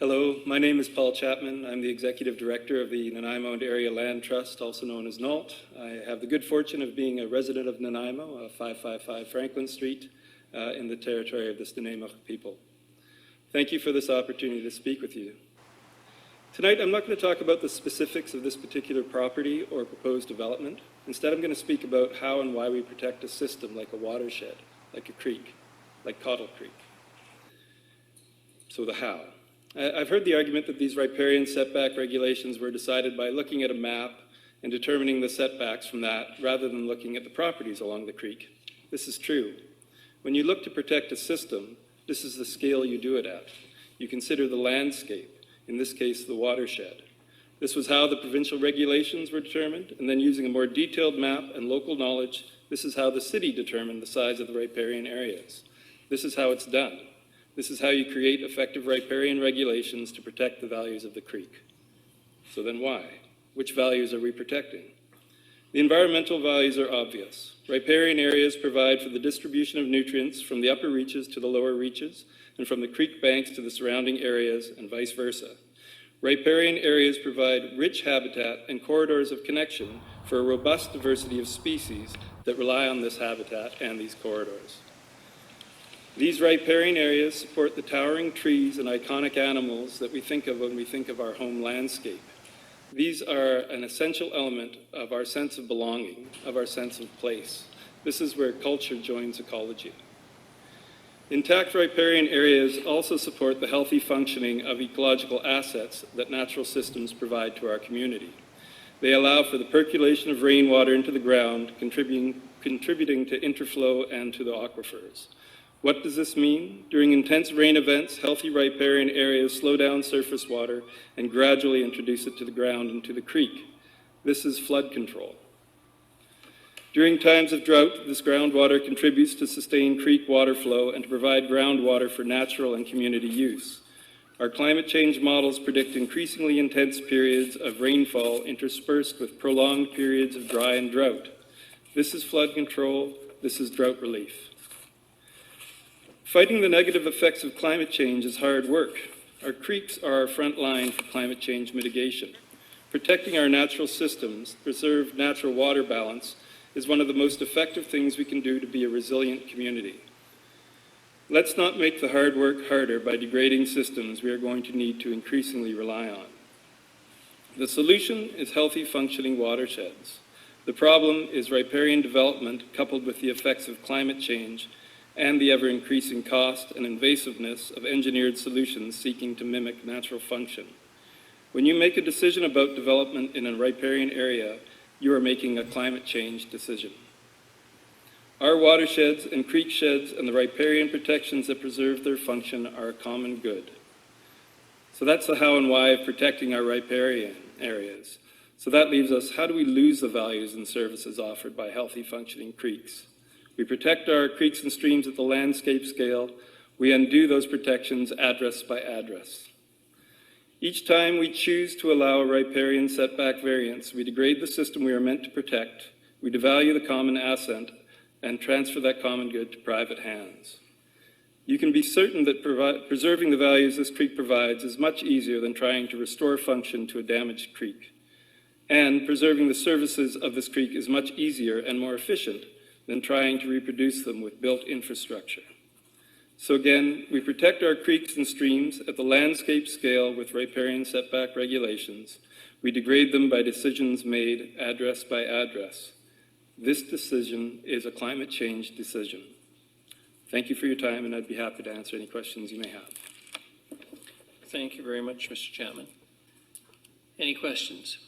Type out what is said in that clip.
Hello, my name is Paul Chapman. I'm the Executive Director of the Nanaimo and Area Land Trust, also known as NALT. I have the good fortune of being a resident of Nanaimo, 555 Franklin Street, in the territory of the Nanaimo people. Thank you for this opportunity to speak with you. Tonight, I'm not going to talk about the specifics of this particular property or proposed development. Instead, I'm going to speak about how and why we protect a system like a watershed, like a creek, like Cottle Creek. So the how. I've heard the argument that these riparian setback regulations were decided by looking at a map and determining the setbacks from that rather than looking at the properties along the creek. This is true. When you look to protect a system, this is the scale you do it at. You consider the landscape, in this case the watershed. This was how the provincial regulations were determined, and then using a more detailed map and local knowledge, this is how the city determined the size of the riparian areas. This is how it's done. This is how you create effective riparian regulations to protect the values of the creek. So then why? Which values are we protecting? The environmental values are obvious. Riparian areas provide for the distribution of nutrients from the upper reaches to the lower reaches, and from the creek banks to the surrounding areas, and vice versa. Riparian areas provide rich habitat and corridors of connection for a robust diversity of species that rely on this habitat and these corridors. These riparian areas support the towering trees and iconic animals that we think of when we think of our home landscape. These are an essential element of our sense of belonging, of our sense of place. This is where culture joins ecology. Intact riparian areas also support the healthy functioning of ecological assets that natural systems provide to our community. They allow for the percolation of rainwater into the ground, contributing to interflow and to the aquifers. What does this mean? During intense rain events, healthy riparian areas slow down surface water and gradually introduce it to the ground and to the creek. This is flood control. During times of drought, this groundwater contributes to sustain creek water flow and to provide groundwater for natural and community use. Our climate change models predict increasingly intense periods of rainfall interspersed with prolonged periods of dry and drought. This is flood control. This is drought relief. Fighting the negative effects of climate change is hard work. Our creeks are our front line for climate change mitigation. Protecting our natural systems, preserve natural water balance, is one of the most effective things we can do to be a resilient community. Let's not make the hard work harder by degrading systems we are going to need to increasingly rely on. The solution is healthy, functioning watersheds. The problem is riparian development coupled with the effects of climate change and the ever-increasing cost and invasiveness of engineered solutions seeking to mimic natural function. When you make a decision about development in a riparian area, you are making a climate change decision. Our watersheds and creek sheds and the riparian protections that preserve their function are a common good. So that's the how and why of protecting our riparian areas. So that leaves us, how do we lose the values and services offered by healthy, functioning creeks? We protect our creeks and streams at the landscape scale. We undo those protections address by address. Each time we choose to allow a riparian setback variance, we degrade the system we are meant to protect, we devalue the common asset, and transfer that common good to private hands. You can be certain that preserving the values this creek provides is much easier than trying to restore function to a damaged creek. And preserving the services of this creek is much easier and more efficient than trying to reproduce them with built infrastructure. So again, we protect our creeks and streams at the landscape scale with riparian setback regulations. We degrade them by decisions made address by address. This decision is a climate change decision. Thank you for your time, and I'd be happy to answer any questions you may have. Thank you very much, Mr. Chapman. Any questions?